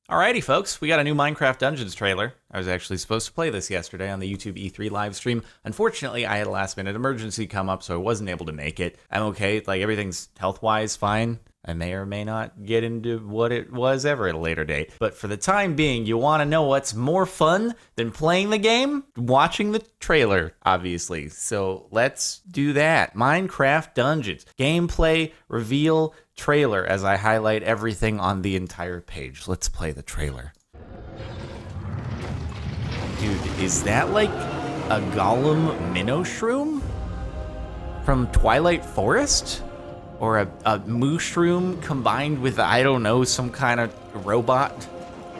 Alrighty, folks, we got a new Minecraft Dungeons trailer. I was actually supposed to play this yesterday on the YouTube E3 live stream. Unfortunately, I had a last-minute emergency come up, so I wasn't able to make it. I'm okay, like everything's health-wise fine. I may or may not get into what it was ever at a later date. But for the time being, you want to know what's more fun than playing the game? Watching the trailer, obviously. So let's do that. Minecraft Dungeons. Gameplay, reveal, trailer as I highlight everything on the entire page. Let's play the trailer. Dude, is that like a Gollum minnow shroom from Twilight Forest? Or a mushroom combined with, I don't know, some kind of robot?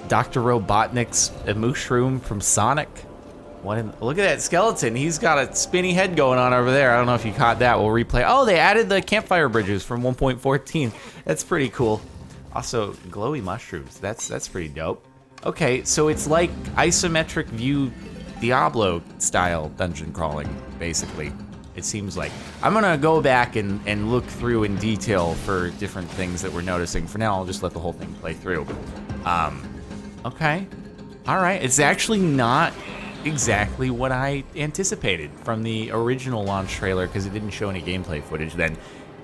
Dr. Robotnik's a mushroom from Sonic? Look at that skeleton. He's got a spinny head going on over there. I don't know if you caught that. We'll replay. Oh, they added the campfire bridges from 1.14. That's pretty cool. Also, glowy mushrooms. That's pretty dope. Okay, so it's like isometric view Diablo style dungeon crawling, basically. It seems like. I'm gonna go back and look through in detail for different things that we're noticing. For now, I'll just let the whole thing play through. Okay. All right, it's actually not exactly what I anticipated from the original launch trailer because it didn't show any gameplay footage then.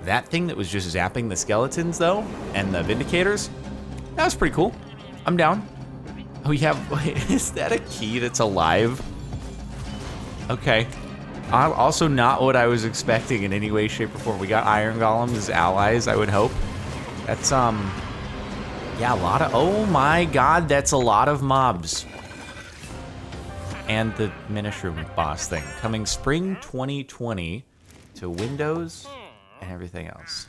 That thing that was just zapping the skeletons though, and the Vindicators, that was pretty cool. I'm down. Oh, yeah, is that a key that's alive? Okay. Also not what I was expecting in any way, shape, or form. We got Iron Golems as allies, I would hope. That's, yeah, a lot of, oh my god, that's a lot of mobs. And the Minishroom boss thing. Coming spring 2020 to Windows and everything else.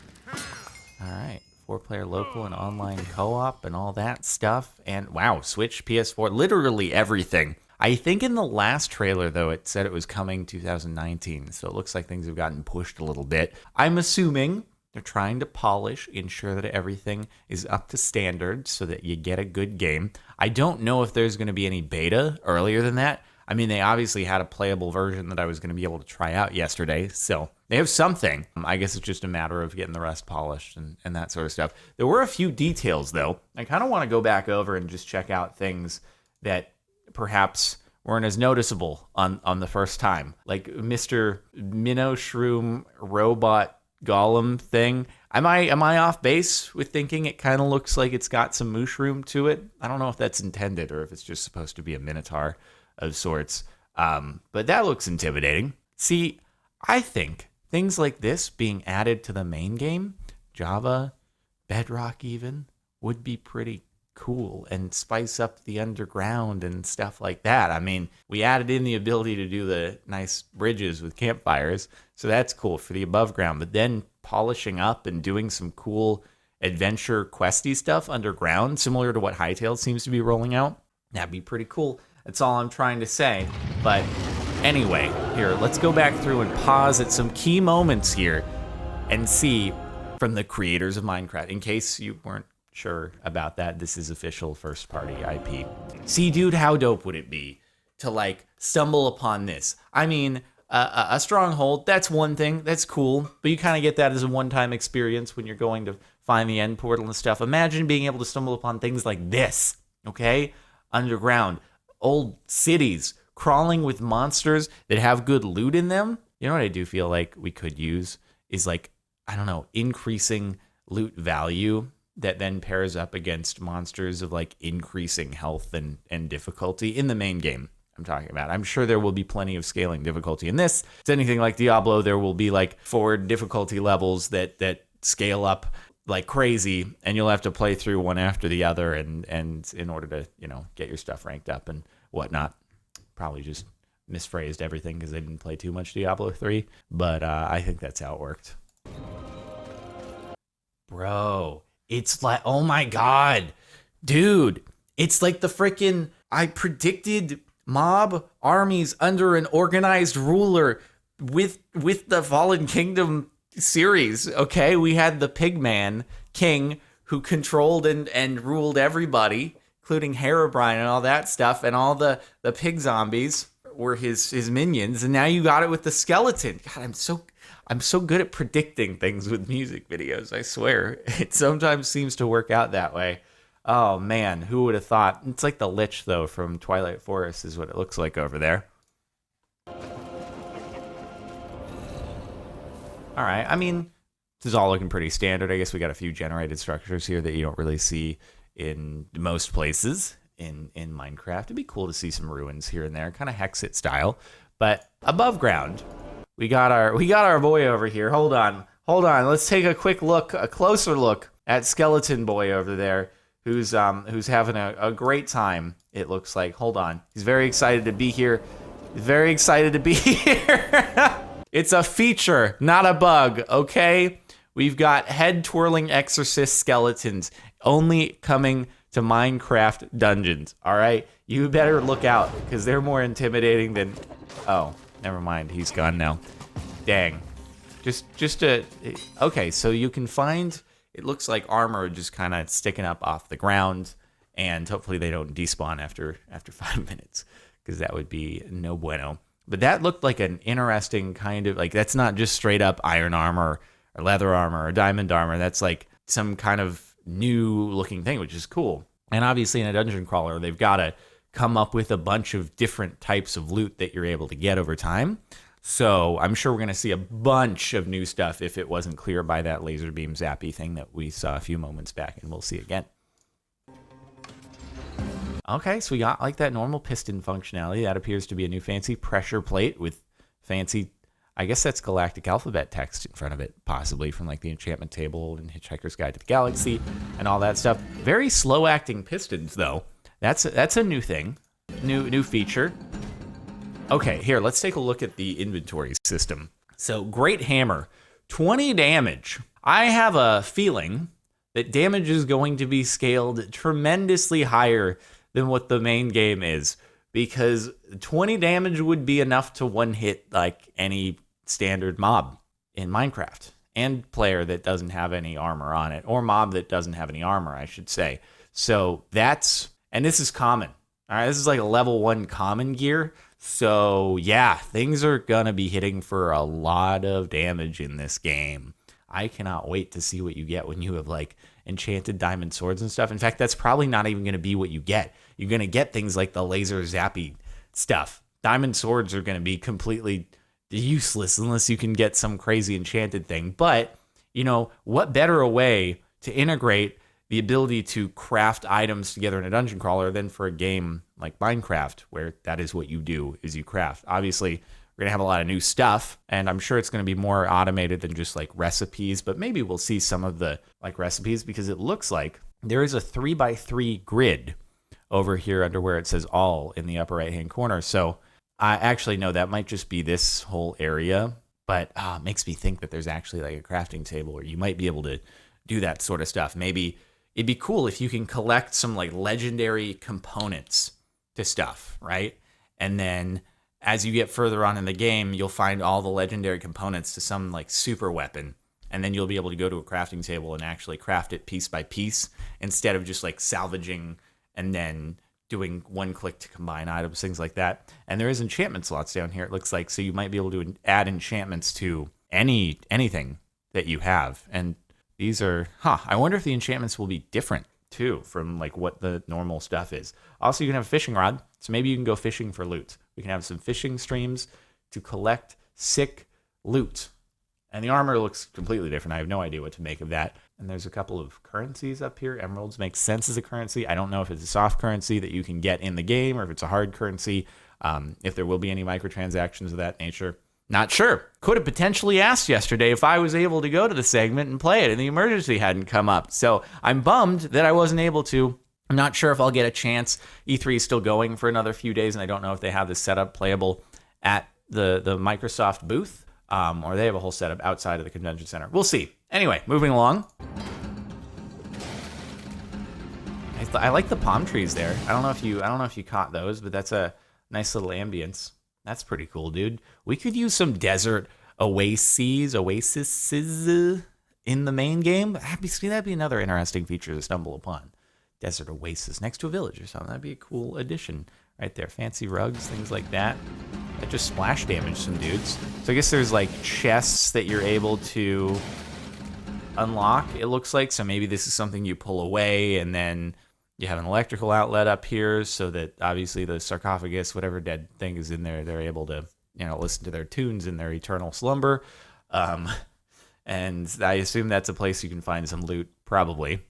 Alright, 4-player local and online co-op and all that stuff. And wow, Switch, PS4, literally everything. I think in the last trailer, though, it said it was coming 2019, so it looks like things have gotten pushed a little bit. I'm assuming they're trying to polish, ensure that everything is up to standard so that you get a good game. I don't know if there's going to be any beta earlier than that. I mean, they obviously had a playable version that I was going to be able to try out yesterday, so they have something. I guess it's just a matter of getting the rest polished and that sort of stuff. There were a few details, though. I kind of want to go back over and just check out things that perhaps weren't as noticeable on the first time. Like Mr. Minnow Shroom Robot Golem thing. Am I off base with thinking it kind of looks like it's got some mushroom to it? I don't know if that's intended or if it's just supposed to be a minotaur of sorts. But that looks intimidating. See, I think things like this being added to the main game, Java, Bedrock even, would be pretty cool and spice up the underground and stuff like that. I mean, we added in the ability to do the nice bridges with campfires, so that's cool for the above ground. But then polishing up and doing some cool adventure questy stuff underground, similar to what Hytale seems to be rolling out, that'd be pretty cool. That's all I'm trying to say. But anyway, here, let's go back through and pause at some key moments here and see from the creators of Minecraft, in case you weren't sure about that. This is official first party IP. See, dude, how dope would it be to like stumble upon this? I mean, a stronghold, that's one thing, that's cool, but you kind of get that as a one-time experience when you're going to find the end portal and stuff. Imagine being able to stumble upon things like this, okay? Underground, old cities, crawling with monsters that have good loot in them. You know what I do feel like we could use is like, I don't know, increasing loot value that then pairs up against monsters of like increasing health and difficulty in the main game I'm talking about. I'm sure there will be plenty of scaling difficulty in this. If it's anything like Diablo, there will be like 4 difficulty levels that scale up like crazy, and you'll have to play through one after the other and in order to, you know, get your stuff ranked up and whatnot. Probably just misphrased everything because they didn't play too much Diablo 3, but I think that's how it worked. Bro, it's like, oh my god, dude, it's like the freaking, I predicted mob armies under an organized ruler with the Fallen Kingdom series, okay? We had the Pigman King who controlled and ruled everybody, including Herobrine and all that stuff, and all the pig zombies were his minions, and now you got it with the skeleton. God, I'm so good at predicting things with music videos, I swear. It sometimes seems to work out that way. Oh, man, who would have thought? It's like the Lich, though, from Twilight Forest is what it looks like over there. All right, I mean, this is all looking pretty standard. I guess we got a few generated structures here that you don't really see in most places in Minecraft. It'd be cool to see some ruins here and there, kind of Hexit style. But above ground, we got our boy over here. Hold on. Let's take a quick look, a closer look at Skeleton Boy over there, who's having a great time. It looks like. Hold on. He's very excited to be here. It's a feature, not a bug, okay? We've got head-twirling exorcist skeletons only coming to Minecraft dungeons, all right? You better look out, because they're more intimidating than... Oh, never mind. He's gone now. Dang. Okay, so you can find... It looks like armor just kind of sticking up off the ground, and hopefully they don't despawn after 5 minutes, because that would be no bueno. But that looked like an interesting kind of, like, that's not just straight up iron armor or leather armor or diamond armor. That's like some kind of new looking thing, which is cool. And obviously in a dungeon crawler, they've got to come up with a bunch of different types of loot that you're able to get over time. So I'm sure we're going to see a bunch of new stuff if it wasn't clear by that laser beam zappy thing that we saw a few moments back, and we'll see again. Okay, so we got like that normal piston functionality. That appears to be a new fancy pressure plate with fancy, I guess that's galactic alphabet text in front of it, possibly from like the enchantment table and Hitchhiker's Guide to the Galaxy and all that stuff. Very slow acting pistons though. That's a new thing, new feature. Okay, here, let's take a look at the inventory system. So great hammer, 20 damage. I have a feeling that damage is going to be scaled tremendously higher than what the main game is, because 20 damage would be enough to one hit like any standard mob in Minecraft, and player that doesn't have any armor on it, or mob that doesn't have any armor, I should say. So that's, and this is common. All right, this is like a level 1 common gear. So yeah, things are gonna be hitting for a lot of damage in this game. I cannot wait to see what you get when you have like enchanted diamond swords and stuff. In fact, that's probably not even going to be what you get. You're going to get things like the laser zappy stuff. Diamond swords are going to be completely useless unless you can get some crazy enchanted thing. But, you know, what better a way to integrate the ability to craft items together in a dungeon crawler than for a game like Minecraft, where that is what you do, is you craft. Obviously, we're going to have a lot of new stuff, and I'm sure it's going to be more automated than just like recipes, but maybe we'll see some of the like recipes, because it looks like there is a 3x3 grid over here under where it says all in the upper right hand corner. So I actually know that might just be this whole area, but it makes me think that there's actually like a crafting table where you might be able to do that sort of stuff. Maybe it'd be cool if you can collect some like legendary components to stuff, right? And then as you get further on in the game, you'll find all the legendary components to some like super weapon, and then you'll be able to go to a crafting table and actually craft it piece by piece instead of just like salvaging and then doing one click to combine items, things like that. And there is enchantment slots down here, it looks like, so you might be able to add enchantments to anything that you have. And these are, I wonder if the enchantments will be different too from like what the normal stuff is. Also, you can have a fishing rod, so maybe you can go fishing for loot. We can have some fishing streams to collect sick loot. And the armor looks completely different. I have no idea what to make of that. And there's a couple of currencies up here. Emeralds make sense as a currency. I don't know if it's a soft currency that you can get in the game or if it's a hard currency. If there will be any microtransactions of that nature. Not sure. Could have potentially asked yesterday if I was able to go to the segment and play it, and the emergency hadn't come up. So I'm bummed that I wasn't able to. I'm not sure if I'll get a chance. E3 is still going for another few days, and I don't know if they have this setup playable at the Microsoft booth, or they have a whole setup outside of the convention center. We'll see. Anyway, moving along. I like the palm trees there. I don't know if you caught those, but that's a nice little ambience. That's pretty cool, dude. We could use some desert oases in the main game. That'd be another interesting feature to stumble upon. Desert oasis next to a village or something. That'd be a cool addition right there. Fancy rugs, things like that. That just splash damage some dudes. So I guess there's like chests that you're able to unlock, it looks like. So maybe this is something you pull away and then You have an electrical outlet up here so that obviously the sarcophagus, whatever dead thing is in there, they're able to, listen to their tunes in their eternal slumber. And I assume that's a place you can find some loot, probably.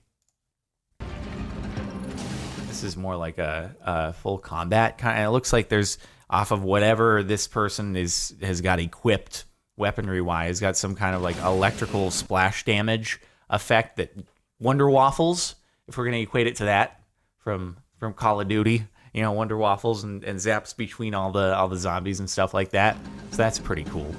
This is more like a full combat kind of. It looks like there's off of whatever this person has got equipped weaponry-wise, got some kind of like electrical splash damage effect that Wonder Waffles, if we're going to equate it to that from Call of Duty, Wonder Waffles and zaps between all the zombies and stuff like that. So that's pretty cool.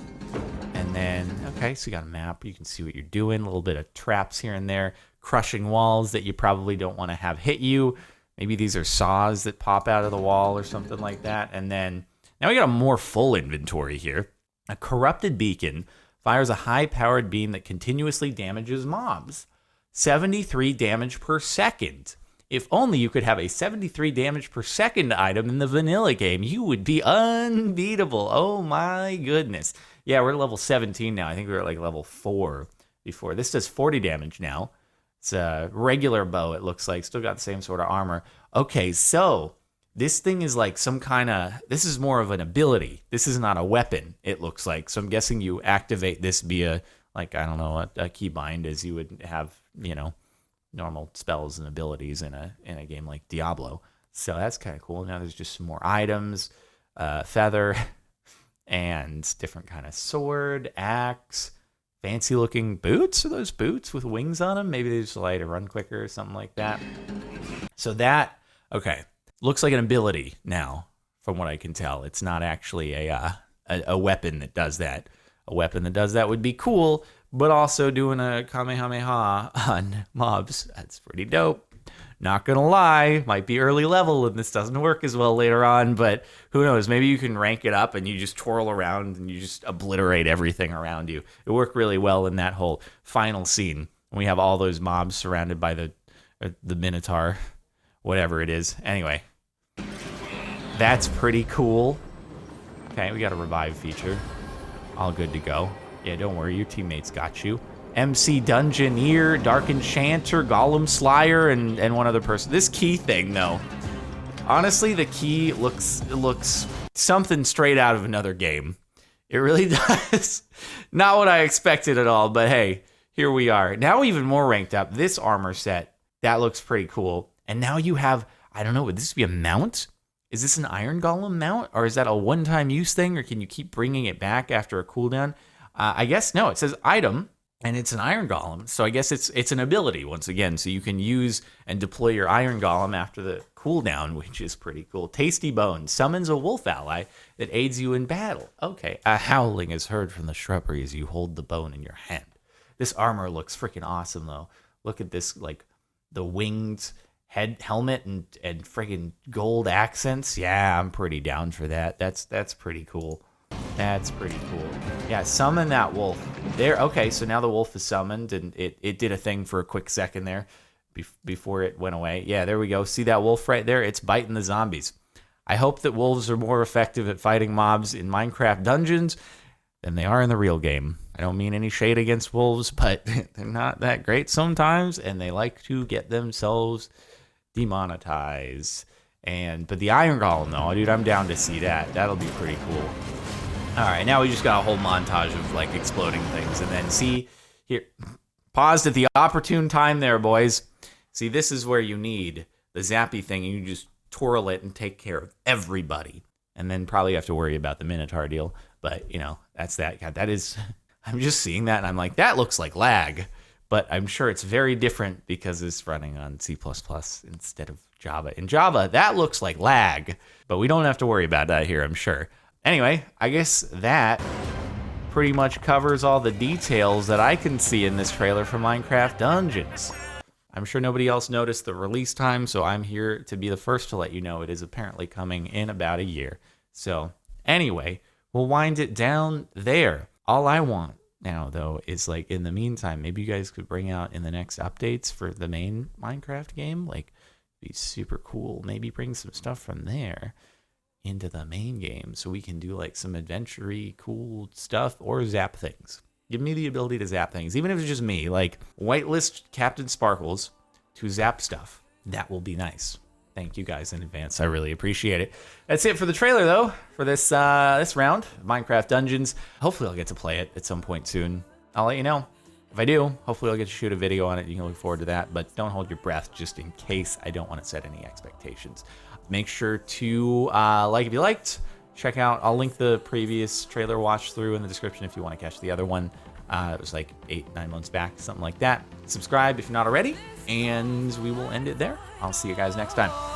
And then, okay, so you got a map. You can see what you're doing. A little bit of traps here and there. Crushing walls that you probably don't want to have hit you. Maybe these are saws that pop out of the wall or something like that. And then, now we got a more full inventory here. A corrupted beacon fires a high-powered beam that continuously damages mobs. 73 damage per second. If only you could have a 73 damage per second item in the vanilla game, you would be unbeatable. Oh my goodness. Yeah, we're level 17 now. I think we were at like level 4 before. This does 40 damage now. It's a regular bow, it looks like. Still got the same sort of armor. Okay, so this thing is like some kind of... This is more of an ability. This is not a weapon, it looks like. So I'm guessing you activate this via, like, I don't know, a keybind as you would have, normal spells and abilities in a game like Diablo. So that's kind of cool. Now there's just some more items. Feather and different kind of sword, axe... Fancy looking boots? Are those boots with wings on them? Maybe they just allow you to run quicker or something like that. So that, okay, looks like an ability now, from what I can tell. It's not actually a weapon that does that. A weapon that does that would be cool, but also doing a Kamehameha on mobs, that's pretty dope. Not gonna lie, might be early level and this doesn't work as well later on, but who knows? Maybe you can rank it up and you just twirl around and you just obliterate everything around you. It worked really well in that whole final scene. We have all those mobs surrounded by the Minotaur, whatever it is. Anyway, that's pretty cool. Okay, we got a revive feature. All good to go. Yeah, don't worry, your teammates got you. MC Dungeoneer, Dark Enchanter, Golem Slayer, and one other person. This key thing, though. Honestly, the key looks something straight out of another game. It really does. Not what I expected at all, but hey, here we are. Now even more ranked up. This armor set, that looks pretty cool. And now you have, I don't know, would this be a mount? Is this an Iron Golem mount? Or is that a one-time use thing? Or can you keep bringing it back after a cooldown? I guess, no, it says item. And it's an Iron Golem, so I guess it's an ability once again. So you can use and deploy your Iron Golem after the cooldown, which is pretty cool. Tasty Bone summons a wolf ally that aids you in battle. Okay, a howling is heard from the shrubbery as you hold the bone in your hand. This armor looks freaking awesome, though. Look at this, like the winged helmet and freaking gold accents. Yeah, I'm pretty down for that. That's pretty cool. That's pretty cool. Yeah, summon that wolf. There. Okay, so now the wolf is summoned, and it did a thing for a quick second there before it went away. Yeah, there we go. See that wolf right there? It's biting the zombies. I hope that wolves are more effective at fighting mobs in Minecraft dungeons than they are in the real game. I don't mean any shade against wolves, but they're not that great sometimes, and they like to get themselves demonetized. But the Iron Golem, though, dude, I'm down to see that. That'll be pretty cool. All right, now we just got a whole montage of like exploding things, and then see here, paused at the opportune time there, boys. See, this is where you need the zappy thing, and you just twirl it and take care of everybody, and then probably have to worry about the Minotaur deal. But that's that. God, that is. I'm just seeing that, and I'm like, that looks like lag, but I'm sure it's very different because it's running on C++ instead of Java. In Java, that looks like lag, but we don't have to worry about that here, I'm sure. Anyway, I guess that pretty much covers all the details that I can see in this trailer for Minecraft Dungeons. I'm sure nobody else noticed the release time, so I'm here to be the first to let you know it is apparently coming in about a year. So anyway, we'll wind it down there. All I want now, though, is like in the meantime, maybe you guys could bring out in the next updates for the main Minecraft game, like be super cool. Maybe bring some stuff from there into the main game so we can do like some adventure-y cool stuff or zap things. Give me the ability to zap things, even if it's just me. Like whitelist CaptainSparklez to zap stuff. that will be nice. Thank you guys in advance. I really appreciate it. That's it for the trailer, though, for this this round of Minecraft Dungeons. Hopefully I'll get to play it at some point soon. I'll let you know. If I do, hopefully I'll get to shoot a video on it. You can look forward to that, but don't hold your breath just in case. I don't want to set any expectations. Make sure to like if you liked. Check out, I'll link the previous trailer watch through in the description if you want to catch the other one. It was like 8-9 months back, something like that. Subscribe if you're not already, and we will end it there. I'll see you guys next time.